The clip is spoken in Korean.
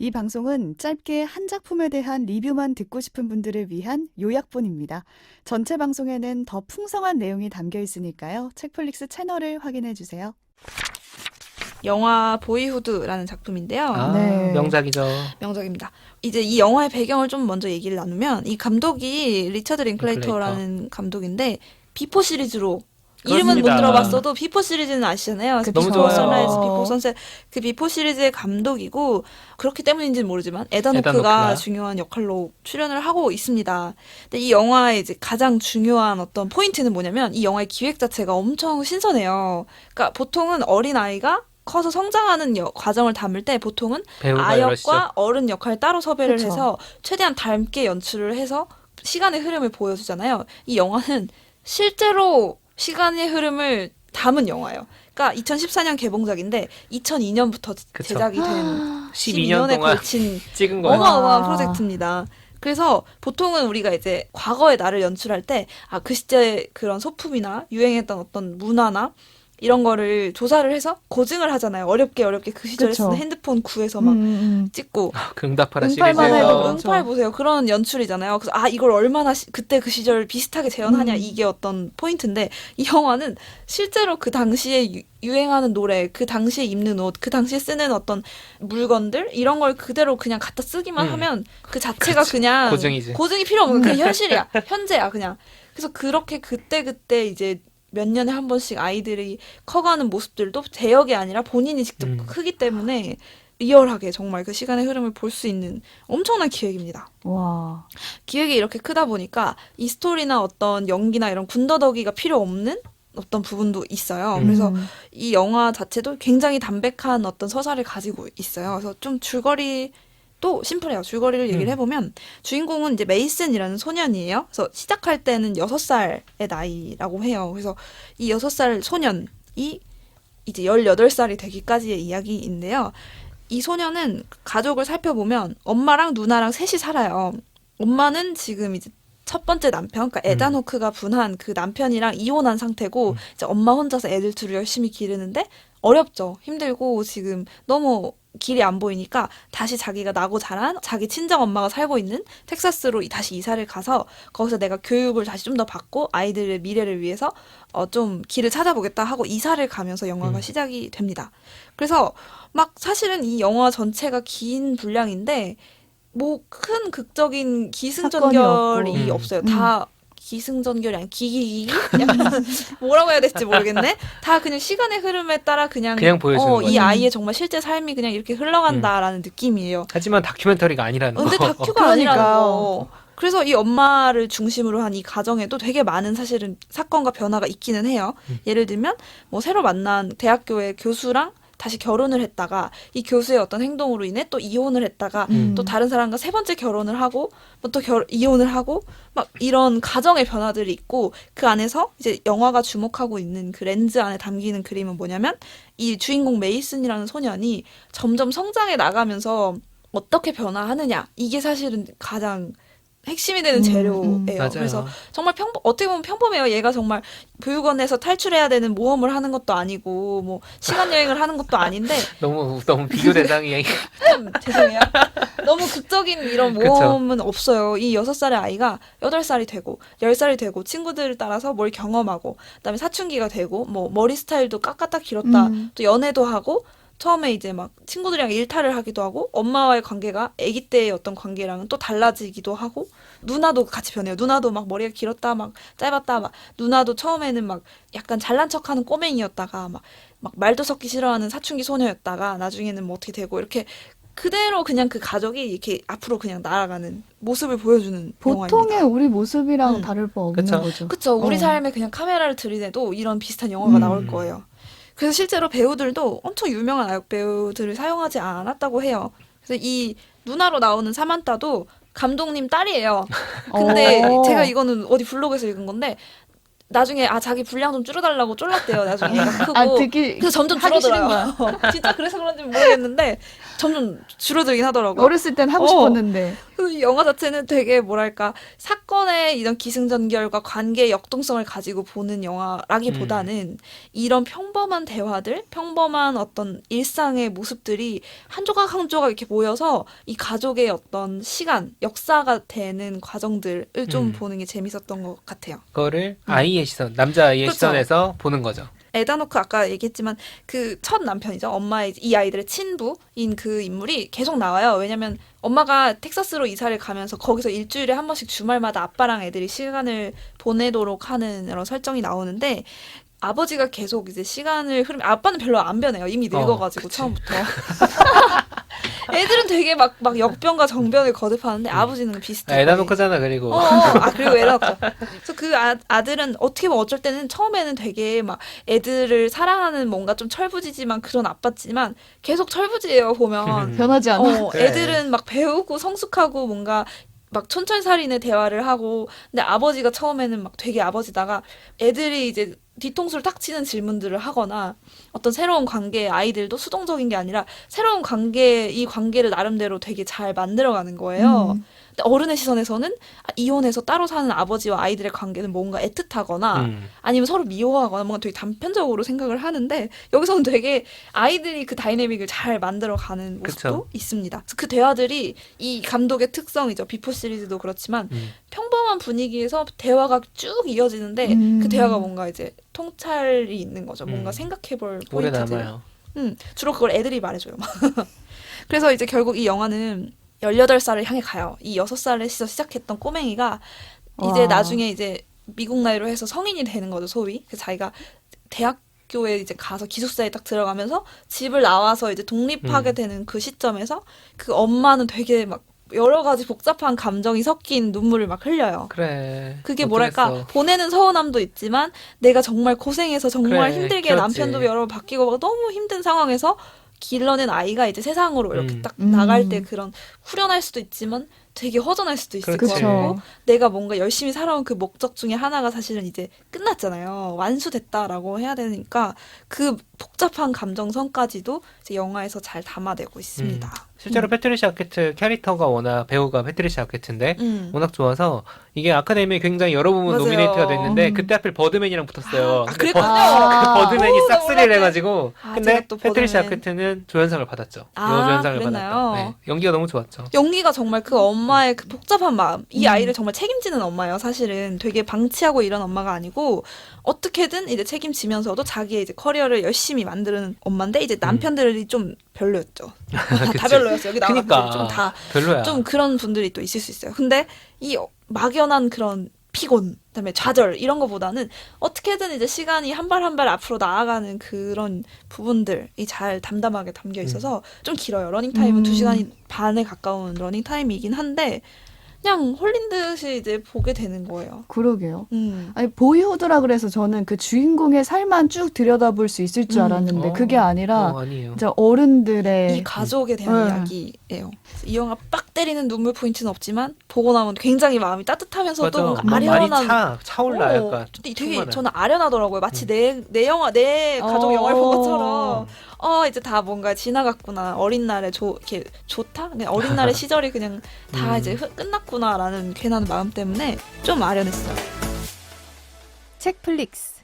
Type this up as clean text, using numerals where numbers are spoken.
이 방송은 짧게 한 작품에 대한 리뷰만 듣고 싶은 분들을 위한 요약본입니다. 전체 방송에는 더 풍성한 내용이 담겨 있으니까요. 책플릭스 채널을 확인해 주세요. 영화 보이후드라는 작품인데요. 네. 명작이죠. 명작입니다. 이제 이 영화의 배경을 좀 먼저 얘기를 나누면 이 감독이 리처드 링클레이터라는 감독인데 비포 시리즈로 이름은 못 그렇습니다. 들어봤어도 비포 시리즈는 아시잖아요. 그쵸. 너무 비포 좋아요. 선라이즈, 비포 선셋 그 비포 시리즈의 감독이고 그렇기 때문인지는 모르지만 에단 에단 호크가 호크가. 중요한 역할로 출연을 하고 있습니다. 근데 이 영화의 이제 가장 중요한 어떤 포인트는 뭐냐면 이 영화의 기획 자체가 엄청 신선해요. 그러니까 보통은 어린 아이가 커서 성장하는 과정을 담을 때 보통은 배우가 여럿이죠. 아역과 어른 역할을 따로 섭외를 그쵸. 해서 최대한 닮게 연출을 해서 시간의 흐름을 보여주잖아요. 이 영화는 실제로 시간의 흐름을 담은 영화예요. 그러니까 2014년 개봉작인데 2002년부터 그쵸. 제작이 된 12년 12년에 동안 걸친 찍은 거예요. 어마어마한 와. 프로젝트입니다. 그래서 보통은 우리가 이제 과거의 나를 연출할 때, 아, 그 시대의 그런 소품이나 유행했던 어떤 문화나 이런 거를 조사를 해서 고증을 하잖아요. 어렵게 그 시절에 그쵸. 쓰는 핸드폰 구해서 막 찍고. 그 응답하라 응팔만 시리즈에서 해도 응팔, 응팔 보세요. 그런 연출이잖아요. 그래서 아, 이걸 얼마나 그때 그 시절 비슷하게 재현하냐 이게 어떤 포인트인데 이 영화는 실제로 그 당시에 유행하는 노래, 그 당시에 입는 옷, 그 당시에 쓰는 어떤 물건들 이런 걸 그대로 그냥 갖다 쓰기만 하면 그 자체가 그냥 고증이지. 고증이 필요 없는 그냥 현실이야. 현재야 그냥. 그래서 그렇게 그때 이제 몇 년에 한 번씩 아이들이 커가는 모습들도 대역이 아니라 본인이 직접 크기 때문에 리얼하게 정말 그 시간의 흐름을 볼 수 있는 엄청난 기획입니다. 와. 기획이 이렇게 크다 보니까 이 스토리나 어떤 연기나 이런 군더더기가 필요 없는 어떤 부분도 있어요. 그래서 이 영화 자체도 굉장히 담백한 어떤 서사를 가지고 있어요. 그래서 좀 줄거리도 심플해요. 줄거리를 얘기를 해보면 주인공은 이제 메이슨이라는 소년이에요. 그래서 시작할 때는 6살의 나이라고 해요. 그래서 이 6살 소년이 이제 18살이 되기까지의 이야기인데요. 이 소년은 가족을 살펴보면 엄마랑 누나랑 셋이 살아요. 엄마는 지금 이제 첫 번째 남편, 그러니까 에단 호크가 분한 그 남편이랑 이혼한 상태고 이제 엄마 혼자서 애들 둘을 열심히 기르는데 어렵죠. 힘들고 지금 너무 길이 안 보이니까 다시 자기가 나고 자란 자기 친정 엄마가 살고 있는 텍사스로 다시 이사를 가서 거기서 내가 교육을 다시 좀 더 받고 아이들의 미래를 위해서 좀 길을 찾아보겠다 하고 이사를 가면서 영화가 시작이 됩니다. 그래서 막 사실은 이 영화 전체가 긴 분량인데 뭐 큰 극적인 기승전결이 사건이 없고. 없어요. 다 기승전결이 아니 기기기기? 약간 뭐라고 해야 될지 모르겠네. 다 그냥 시간의 흐름에 따라 그냥 보여주는 이 거죠. 아이의 정말 실제 삶이 그냥 이렇게 흘러간다라는 느낌이에요. 하지만 다큐멘터리가 아니라는 거. 근데 다큐가 그러니까요. 아니라는 거. 그래서 이 엄마를 중심으로 한 이 가정에도 되게 많은 사실은 사건과 변화가 있기는 해요. 예를 들면 뭐 새로 만난 대학교의 교수랑 다시 결혼을 했다가 이 교수의 어떤 행동으로 인해 또 이혼을 했다가 또 다른 사람과 세 번째 결혼을 하고 뭐 또 이혼을 하고 막 이런 가정의 변화들이 있고 그 안에서 이제 영화가 주목하고 있는 그 렌즈 안에 담기는 그림은 뭐냐면 이 주인공 메이슨이라는 소년이 점점 성장해 나가면서 어떻게 변화하느냐 이게 사실은 가장 핵심이 되는 재료예요. 맞아요. 그래서 정말 어떻게 보면 평범해요. 얘가 정말 보육원에서 탈출해야 되는 모험을 하는 것도 아니고 뭐 시간 여행을 하는 것도 아닌데 너무 비교 대상이 죄송해요. 너무 극적인 이런 모험은 없어요. 이 6살의 아이가 8살이 되고 10살이 되고 친구들을 따라서 뭘 경험하고 그다음에 사춘기가 되고 뭐 머리 스타일도 깎았다 길었다 또 연애도 하고 처음에 이제 막 친구들이랑 일탈을 하기도 하고 엄마와의 관계가 아기 때의 어떤 관계랑은 또 달라지기도 하고 누나도 같이 변해요. 누나도 막 머리가 길었다 막 짧았다 막 누나도 처음에는 막 약간 잘난 척하는 꼬맹이였다가 막 말도 섞기 싫어하는 사춘기 소녀였다가 나중에는 뭐 어떻게 되고 이렇게 그대로 그냥 그 가족이 이렇게 앞으로 그냥 날아가는 모습을 보여주는 보통의 영화입니다. 우리 모습이랑 다를 바 없는 그쵸. 거죠. 그쵸. 우리 삶에 그냥 카메라를 들이대도 이런 비슷한 영화가 나올 거예요. 그래서 실제로 배우들도 엄청 유명한 아역 배우들을 사용하지 않았다고 해요. 그래서 이 누나로 나오는 사만타도 감독님 딸이에요. 근데 제가 이거는 어디 블로그에서 읽은 건데 나중에 자기 분량 좀 줄여달라고 쫄랐대요. 나중에 애가 크고. 듣기 그래서 점점 하기 싫은 줄어들어요. 진짜 그래서 그런지 모르겠는데 점점 줄어들긴 하더라고요. 어렸을 땐 하고 어. 싶었는데. 그 영화 자체는 되게 뭐랄까 사건의 이런 기승전결과 관계의 역동성을 가지고 보는 영화라기보다는 이런 평범한 대화들, 평범한 어떤 일상의 모습들이 한 조각 한 조각 이렇게 모여서 이 가족의 어떤 시간, 역사가 되는 과정들을 좀 보는 게 재밌었던 것 같아요. 그거를 아이의 시선, 남자 아이의 그쵸. 시선에서 보는 거죠. 에다노크 아까 얘기했지만 그 첫 남편이죠. 엄마의 이 아이들의 친부인 그 인물이 계속 나와요. 왜냐면 엄마가 텍사스로 이사를 가면서 거기서 일주일에 한 번씩 주말마다 아빠랑 애들이 시간을 보내도록 하는 이런 설정이 나오는데 아버지가 계속 이제 시간을 아빠는 별로 안 변해요. 이미 늙어가지고 그치. 처음부터. 애들은 되게 막 역변과 정변을 거듭하는데 아버지는 비슷해요. 에다노크잖아 그리고. 그리고 에다노크. 그래서 그 아들은 어떻게 보면 어쩔 때는 처음에는 되게 막 애들을 사랑하는 뭔가 좀 철부지지만 그런 아빠지만 계속 철부지예요 보면. 변하지 않아. 그래. 애들은 막 배우고 성숙하고 뭔가 막 촌철살인의 대화를 하고 근데 아버지가 처음에는 막 되게 아버지다가 애들이 이제 뒤통수를 탁 치는 질문들을 하거나 어떤 새로운 관계 아이들도 수동적인 게 아니라 새로운 이 관계를 나름대로 되게 잘 만들어가는 거예요. 근데 어른의 시선에서는 이혼해서 따로 사는 아버지와 아이들의 관계는 뭔가 애틋하거나 아니면 서로 미워하거나 뭔가 되게 단편적으로 생각을 하는데 여기서는 되게 아이들이 그 다이내믹을 잘 만들어가는 모습도 그쵸. 있습니다. 그래서 그 대화들이 이 감독의 특성이죠. 비포 시리즈도 그렇지만 평범한 분위기에서 대화가 쭉 이어지는데 그 대화가 뭔가 이제 통찰이 있는 거죠. 뭔가 생각해볼 오래 포인트들. 남아요. 주로 그걸 애들이 말해줘요. 그래서 이제 결국 이 영화는 18살을 향해 가요. 이 6살에 시작했던 꼬맹이가 이제 와. 나중에 이제 미국 나이로 해서 성인이 되는 거죠, 소위. 그래서 자기가 대학교에 이제 가서 기숙사에 딱 들어가면서 집을 나와서 이제 독립하게 되는 그 시점에서 그 엄마는 되게 막 여러 가지 복잡한 감정이 섞인 눈물을 막 흘려요. 그래. 그게 뭐랄까 어쩌겠어. 보내는 서운함도 있지만 내가 정말 고생해서 정말 그래, 힘들게 그렇지. 남편도 여러 번 바뀌고 막 너무 힘든 상황에서 길러낸 아이가 이제 세상으로 이렇게 딱 음. 나갈 때 그런 후련할 수도 있지만 되게 허전할 수도 있을 것 그렇지. 같고 내가 뭔가 열심히 살아온 그 목적 중에 하나가 사실은 이제 끝났잖아요. 완수됐다라고 해야 되니까 그 복잡한 감정선까지도 이제 영화에서 잘 담아내고 있습니다. 실제로 패트리샤 아케트 캐릭터가 워낙 배우가 패트리샤 아케트인데 워낙 좋아서 이게 아카데미에 굉장히 여러 부분 맞아요. 노미네이트가 됐는데 그때 하필 버드맨이랑 붙었어요. 근데 그랬군요. 버드맨이 오, 싹쓸이를 몰랐네. 해가지고 제가 근데 또 패트리샤 버드맨. 아케트는 조연상을 받았죠. 아, 여조연상을 그랬나요? 받았죠. 네. 연기가 너무 좋았죠. 연기가 정말 그 엄마의 그 복잡한 마음, 이 아이를 정말 책임지는 엄마예요. 사실은 되게 방치하고 이런 엄마가 아니고 어떻게든 이제 책임지면서도 자기의 이제 커리어를 열심히 만드는 엄마인데 이제 남편들이 좀 별로였죠. 다 별로였어요. 여기 나오는 그니까 분들이 좀 다 별로야. 좀 그런 분들이 또 있을 수 있어요. 근데 이 막연한 그런 피곤, 그다음에 좌절 이런 거보다는 어떻게든 이제 시간이 한 발 한 발 앞으로 나아가는 그런 부분들이 잘 담담하게 담겨 있어서 좀 길어요. 러닝 타임은 2시간 반에 가까운 러닝 타임이긴 한데 그냥 홀린 듯이 이제 보게 되는 거예요. 그러게요. 아니 보이hu드라 그래서 저는 그 주인공의 삶만 쭉 들여다볼 수 있을 줄 알았는데 그게 아니라 아니에요. 진짜 어른들의 이 가족에 대한 이야기예요. 이 영화 빡 때리는 눈물 포인트는 없지만 보고 나면 굉장히 마음이 따뜻하면서도 뭔가 많이 아련한 차올라 약간. 되게 충만해. 저는 아련하더라고요. 마치 내 가족 영화를 본 것처럼 이제 다 뭔가 지나갔구나. 어린 날에 이렇게 좋다. 그냥 어린 날의 시절이 그냥 다 이제 끝났구나라는 괜한 마음 때문에 좀 아련했어요. 책플릭스